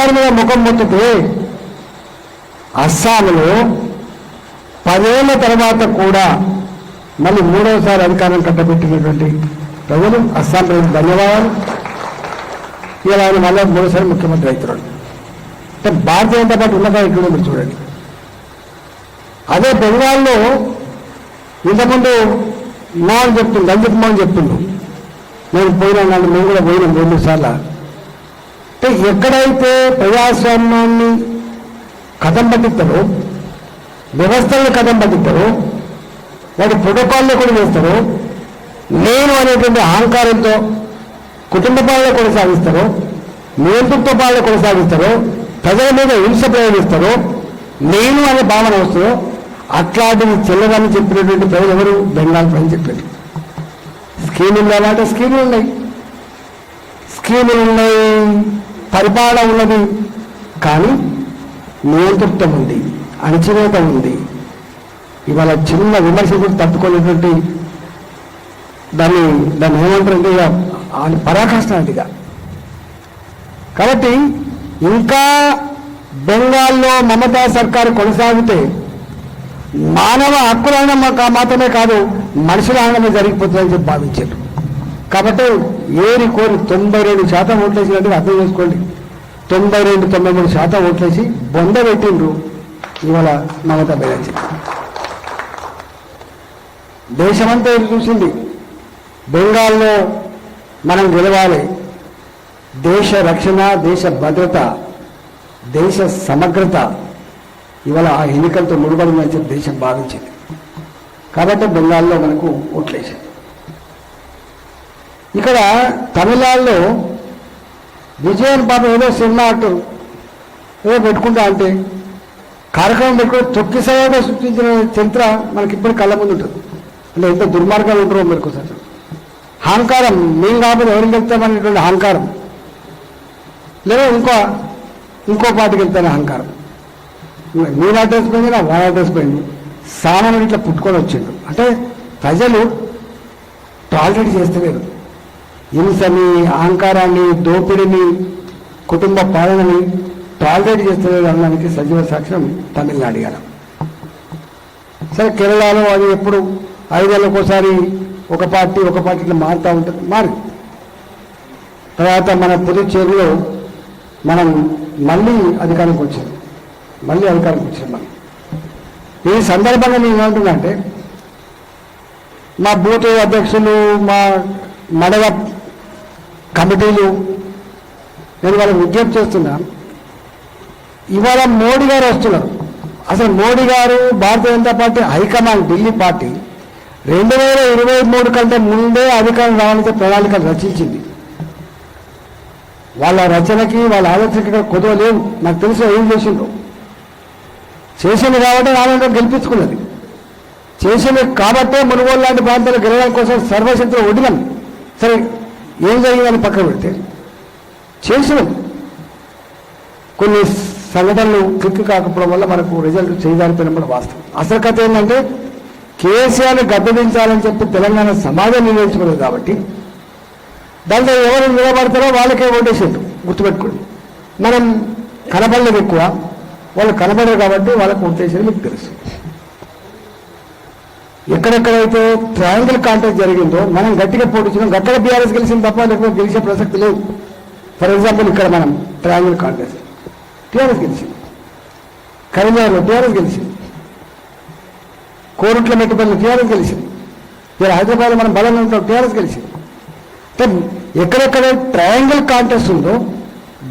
కేసీఆర్ మీద ముఖం మొత్తితే అస్సాంలో 10 ఏళ్ల తర్వాత కూడా మళ్ళీ 3వసారి అధికారం కట్టబెట్టినటువంటి ప్రజలు అస్సాం ప్రజలకు ధన్యవాదాలు. ఇలా ఆయన మళ్ళీ 3వసారి ముఖ్యమంత్రి అవుతున్నాడు. అంటే భారతీయ జనతా పార్టీ ఉన్నదా ఇక్కడ మీరు చూడండి. అదే బెంగాల్లో ఇంతకుముందు మోహన్ చెప్తుంది, రంజిత్ మోహన్ చెప్తుండు, నేను పోయినా మేము కూడా పోయినాం 2 సార్లు. అంటే ఎక్కడైతే ప్రజాస్వామ్యాన్ని కథం పట్టిస్తారో, వ్యవస్థలను కథం పట్టిస్తారో, వాటి ప్రోటోకాల్లో కూడా వేస్తారో, నేను అనేటువంటి అహంకారంతో కుటుంబ పాలన కొనసాగిస్తారో, నియంతృత్వ పాలన కొనసాగిస్తారో, ప్రజల మీద హింస ప్రయోగిస్తారో, నేను అనే భావన వస్తుందో అట్లాంటివి చెల్లదని చెప్పినటువంటి ప్రజలు ఎవరు? బెంగాల్ ప్రజలు చెప్పారు. స్కీములు లేవాలంటే స్కీములు ఉన్నాయి, పరిపాలన ఉన్నది, కానీ నియంతృత్వం ఉంది, అణచివేత ఉంది. ఇవాళ చిన్న విమర్శకుడు తట్టుకునేటువంటి దాన్ని ఏమంటారంటే పరాకాష్ట అదిగా. కాబట్టి ఇంకా బెంగాల్లో మమతా సర్కారు కొనసాగితే మానవ హక్కులైన మాత్రమే కాదు మనుషుల ఆనందమే జరిగిపోతుందని చెప్పి భావించారు. కాబట్టి ఏరి కోరి 92% ఓట్లేసినట్టుగా అర్థం చేసుకోండి. 92-93% ఓట్లేసి బొంద పెట్టిండ్రు ఇవాళ మమతా బెనర్జీ. దేశమంతా చూసింది, బెంగాల్లో మనం గెలవాలి, దేశ రక్షణ, దేశ భద్రత, దేశ సమగ్రత ఇవాళ ఆ ఎన్నికలతో ముడిపడిందని చెప్పి దేశం భావించింది. కాబట్టి బెంగాల్లో మనకు ఓట్లేసింది. ఇక్కడ తమిళనాడులో విజయన్ పాప ఏదో సినిమా అంటారు, ఏదో పెట్టుకుంటా అంటే కార్యక్రమం పెట్టుకుని తొక్కిసగా సృష్టించిన చరిత్ర మనకి ఇప్పుడు కళ్ళ ముందు ఉంటుంది. అంటే ఎంత దుర్మార్గాలు ఉంటారో మీరు ఒకసారి. అహంకారం, మేము కాకపోతే ఎవరికి వెళ్తామనేటువంటి అహంకారం, లేదా ఇంకో పార్టీకి వెళ్తానే అహంకారం. మీరు అడ్రస్ పోయింది, నా వాళ్ళ అడ్రస్ పోయింది, సామాన్యుడు ఇట్లా పుట్టుకొని వచ్చిండు. అంటే ప్రజలు టాలరేట్ చేస్తలేరు హింసని, అహంకారాన్ని, దోపిడిని, కుటుంబ పాలనని టాలరేట్ చేస్తలేరు అనడానికి సజీవ సాక్ష్యం తమిళనాడు గారు. సరే కేరళలో అది ఎప్పుడు 5 ఏళ్ళకోసారి ఒక పార్టీ ఇట్లా మారుతూ ఉంటుంది. తర్వాత మన పుదుచ్చేరిలో మనం మళ్ళీ అధికారానికి వచ్చాం. మనం ఈ సందర్భంగా నేను ఏమంటున్నా అంటే, మా బూత్ అధ్యక్షులు, మా మండల కమిటీలు, నేను వాళ్ళకి విజ్ఞప్తి చేస్తున్నా, ఇవాళ మోడీ గారు వస్తున్నారు. అసలు Modi garu Bharatiya Janata party high command Delhi party 2023 కంటే ముందే అధికారం రావాలంటే ప్రణాళికలు రచించింది. వాళ్ళ రచనకి, వాళ్ళ ఆలోచనకి కొదవ లేవు. నాకు తెలుసు ఏం చేసిండ్రు. చేసింది కాబట్టి రావాలంటే గెలిపించుకున్నది. చేసింది కాబట్టే మునుగోలు లాంటి ప్రాంతాలు గెలవడం కోసం సర్వశక్తులు వదిలాం. సరే ఏం జరిగిందని పక్కన పెడితే చేసినాం. కొన్ని సంఘటనలు క్లిక్ కాకపోవడం వల్ల మనకు రిజల్ట్ చేయదారిపోయిన కూడా వాస్తవం. అసలు కథ ఏంటంటే, కేసీఆర్ని గద్దెదించాలని చెప్పి తెలంగాణ సమాజం నిర్ణయించుకోలేదు కాబట్టి దాంట్లో ఎవరు నిలబడతారో వాళ్ళకే ఓటేసేట్టు గుర్తుపెట్టుకోండి. మనం కనబడలేదు ఎక్కువ, వాళ్ళు కనబడరు కాబట్టి వాళ్ళకు ఓటేసేది మీకు తెలుసు. ఎక్కడెక్కడైతే ట్రయాంగిల్ కాంటెస్ట్ జరిగిందో మనం గట్టిగా పోటీచ్చినాం. గట్టిగా బీఆర్ఎస్ గెలిచింది తప్ప లేకపోతే గెలిచే ప్రసక్తి లేదు. ఫర్ ఎగ్జాంపుల్ ఇక్కడ మనం ట్రయాంగిల్ కాంటెస్ట్ టీఆర్ఎస్ గెలిచింది, కరీంనగర్లో టీఆర్ఎస్ గెలిచింది, కోరుట్ల మెట్టుపల్లి టీఆర్ఎస్ గెలిచింది, ఇలా హైదరాబాద్లో మనం బలంగా ఉంటాం టీఆర్ఎస్ గెలిచింది. అంటే ఎక్కడెక్కడ ట్రయాంగిల్ కాంటెస్ట్ ఉందో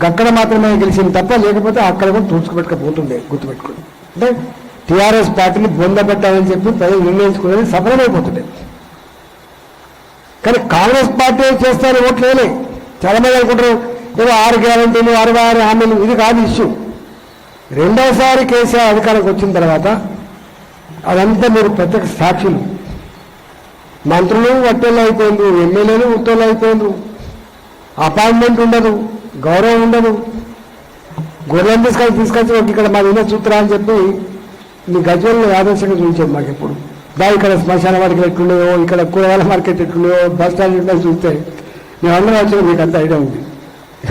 గక్కడ మాత్రమే గెలిచింది తప్ప లేకపోతే అక్కడ కూడా తుడుచుకుపెట్టకపోతుండే గుర్తుపెట్టుకోండి. అంటే టీఆర్ఎస్ పార్టీని బొందబెట్టాలని చెప్పి ప్రజలు నిర్ణయించుకునేది సఫలమైపోతుండే. కానీ కాంగ్రెస్ పార్టీ చేస్తారు ఓట్లు వేయలే. చాలా మంది అనుకుంటారు ఏదో 6 గ్యారెంటీలు 66 హామీలు, ఇది కాదు ఇష్యూ. రెండోసారి కేసీఆర్ అధికారంకి వచ్చిన తర్వాత అదంతా మీరు ప్రత్యక్ష సాక్షులు. మంత్రులు వట్టోళ్ళు అయిపోయింది, ఎమ్మెల్యేలు ఉత్తోళ్ళు అయిపోయిండ్రు, అపాయింట్మెంట్ ఉండదు, గౌరవం ఉండదు. గొర్రెలు తీసుకొచ్చి ఇక్కడ మా విన సూత్రా అని చెప్పి మీ గజ్వెల్లో ఆదర్శంగా చూపించేది మాకు ఎప్పుడు. ఇక్కడ శ్మశాన మార్కెట్ ఎట్లుండేవో, ఇక్కడ కూరగాయల మార్కెట్ ఎట్లుండేవో, బస్ స్టాండ్ ఉండేది చూస్తే మేము అందరం వచ్చిన మీకు అంత ఐడియా ఉంది.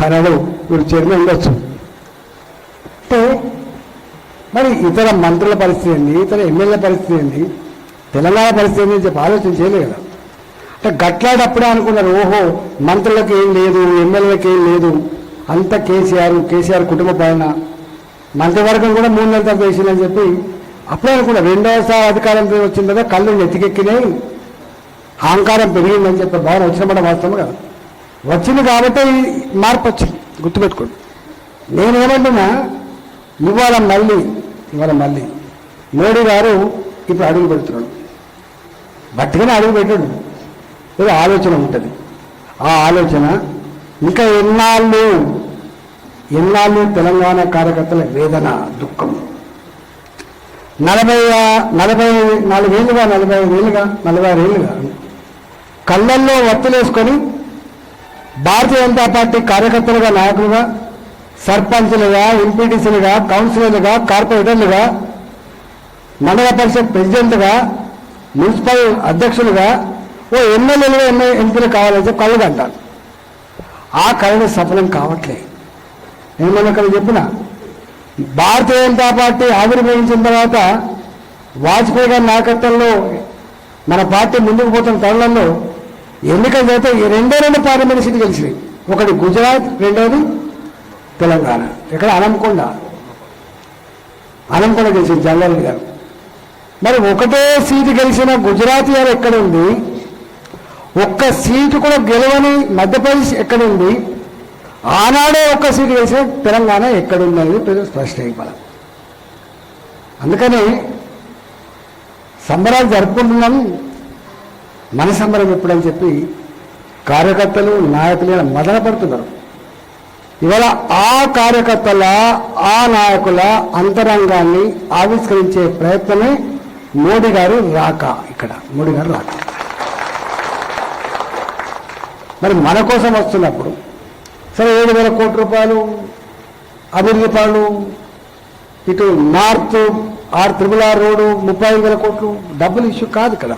ఆనాడు మీరు చైర్మన్ ఉండొచ్చు, మరి ఇతర మంత్రుల పరిస్థితి ఏంది, ఇతర ఎమ్మెల్యే పరిస్థితి ఏంది, తెలంగాణ పరిస్థితి ఏంది అని చెప్పి ఆలోచన చేయలేదు కదా. అంటే గట్లాడప్పుడే అనుకున్నారు, ఓహో మంత్రులకు ఏం లేదు, ఎమ్మెల్యేలకు ఏం లేదు, అంత కేసీఆర్ కుటుంబ పాలన, మంత్రివర్గం కూడా 3 నెలల తర్వాత వేసిందని చెప్పి అప్పుడే అనుకున్నారు. రెండవసారి అధికారం వచ్చిన కదా కళ్ళు నెత్తికెక్కినాయి, అహంకారం పెరిగిందని చెప్పి భావన వచ్చినప్పుడు వాస్తవం కదా. వచ్చింది కాబట్టి మార్పు వచ్చింది, గుర్తుపెట్టుకోండి. నేనేమంటున్నా, ఇవాళ మళ్ళీ మోడీ గారు ఇప్పుడు అడుగు పెడుతున్నాడు, బట్టిగానే అడుగు పెట్టాడు. ఏదో ఆలోచన ఉంటుంది, ఆ ఆలోచన ఇంకా ఎన్నాళ్ళు తెలంగాణ కార్యకర్తల వేదన, దుఃఖం. 44 ఏళ్ళుగా 46 ఏళ్ళుగా కళ్ళల్లో ఒత్తులేసుకొని భారతీయ జనతా పార్టీ కార్యకర్తలుగా, నాయకులుగా, సర్పంచులుగా, ఎంపీటీసీలుగా, కౌన్సిలర్లుగా, కార్పొరేటర్లుగా, మండల పరిషత్ ప్రెసిడెంట్గా, మున్సిపల్ అధ్యక్షులుగా, ఓ ఎమ్మెల్యేలుగా ఎంపీలు కావాలని చెప్పి కళ్ళు అంటారు. ఆ కళను సఫలం కావట్లే. నేను మొన్న ఇక్కడ చెప్పిన, భారతీయ జనతా పార్టీ ఆవిర్భవించిన తర్వాత వాజ్పేయి గారి నాయకత్వంలో మన పార్టీ ముందుకు పోతున్న తరుణంలో ఎన్నికలు జరిగితే ఈ 2 పార్లమెంట్ సీట్లు గెలిచినాయి. ఒకటి గుజరాత్, రెండోది తెలంగాణ. ఇక్కడ అనంకొండ గెలిచింది జవహర్లాల్ గారు. మరి ఒకటే సీటు గెలిచిన గుజరాత్ గారు ఎక్కడుంది, ఒక్క సీటు కూడా గెలవని మధ్యప్రదేశ్ ఎక్కడుంది, ఆనాడే ఒక్క సీటు గెలిచిన తెలంగాణ ఎక్కడుంది అనేది ప్రజలు స్పష్టం అయిపోవాలి. అందుకని సంబరాలు జరుపుకుంటున్నాం, మన సంబరం ఎప్పుడని చెప్పి కార్యకర్తలు, నాయకులు మదన పడుతున్నారు. ఇవాళ ఆ కార్యకర్తల, ఆ నాయకుల అంతరంగాన్ని ఆవిష్కరించే ప్రయత్నమే మోడీ గారు రాక. మరి మన కోసం వస్తున్నప్పుడు సరే 7,000 కోట్ల రూపాయలు అభివృద్ధి పనులు, ఇటు నార్త్ RRR రోడ్డు 35,000 కోట్లు డబ్బులు ఇష్యూ కాదు కదా.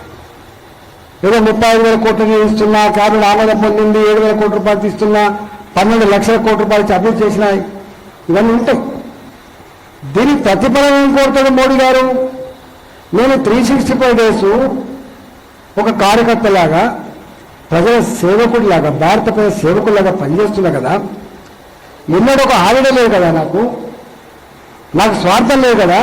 ఏదో 35,000 కోట్లు ఇస్తున్నా, క్యాబినెట్ ఆమోదం పొందింది, 7,000 కోట్ల రూపాయలు ఇస్తున్నా, 12 లక్షల కోట్ల రూపాయలు అభివృద్ధి చేసినాయి, ఇవన్నీ ఉంటాయి. దీనికి ప్రతిఫలం ఏం కోరుతాడు మోడీ గారు? నేను 365 డేస్ ఒక కార్యకర్తలాగా, ప్రజల సేవకుడిలాగా, భారత ప్రజల సేవకుడిలాగా పనిచేస్తున్నా కదా. ఎన్నడూ ఒక హాలిడే లేదు కదా, నాకు స్వార్థం లేదు కదా.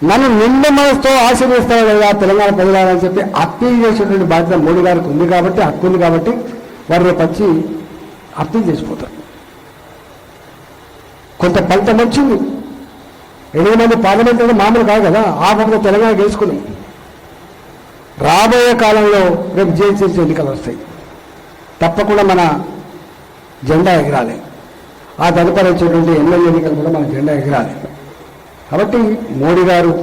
నన్ను నిండు మనసుతో ఆశీర్వదిస్తాడు కదా తెలంగాణ ప్రజలని చెప్పి అప్పీల్ చేసేటువంటి బాధ్యత మోడీ గారికి ఉంది కాబట్టి, హక్కు ఉంది కాబట్టి వారు రేపు వచ్చి అప్పీల్ చేసిపోతారు. కొంత ఫలితం వచ్చింది. 8 మంది పార్లమెంట్ అంటే మామూలు కాదు కదా. ఆ పక్కన తెలంగాణ గెలుచుకుని రాబోయే కాలంలో రేపు జిహెచ్ఎంసీ ఎన్నికలు వస్తాయి. తప్పకుండా మన జెండా ఎగరాలి. ఆ తదుపరి వచ్చేటువంటి ఎమ్మెల్యే ఎన్నికలు కూడా మన జెండా ఎగరాలి. కాబట్టి మోడీ గారు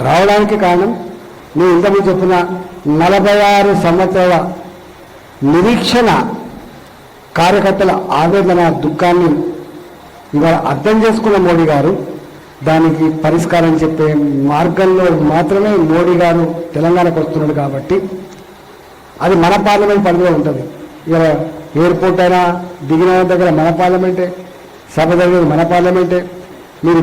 రావడానికి కారణం నేను ఇంతకుముందు చెప్పిన 46 సంవత్సరాల నిరీక్షణ, కార్యకర్తల ఆవేదన, దుఃఖాన్ని ఇవాళ అర్థం చేసుకున్న మోడీ గారు దానికి పరిష్కారం చెప్పే మార్గంలో మాత్రమే మోడీ గారు తెలంగాణకు వస్తున్నాడు. కాబట్టి అది మన పార్లమెంట్ పరిధిలో ఉంటుంది. ఇవాళ ఎయిర్పోర్ట్ అయినా దిగిన దగ్గర మన పార్లమెంటే, సభ దగ్గర మన పార్లమెంటే. మీరు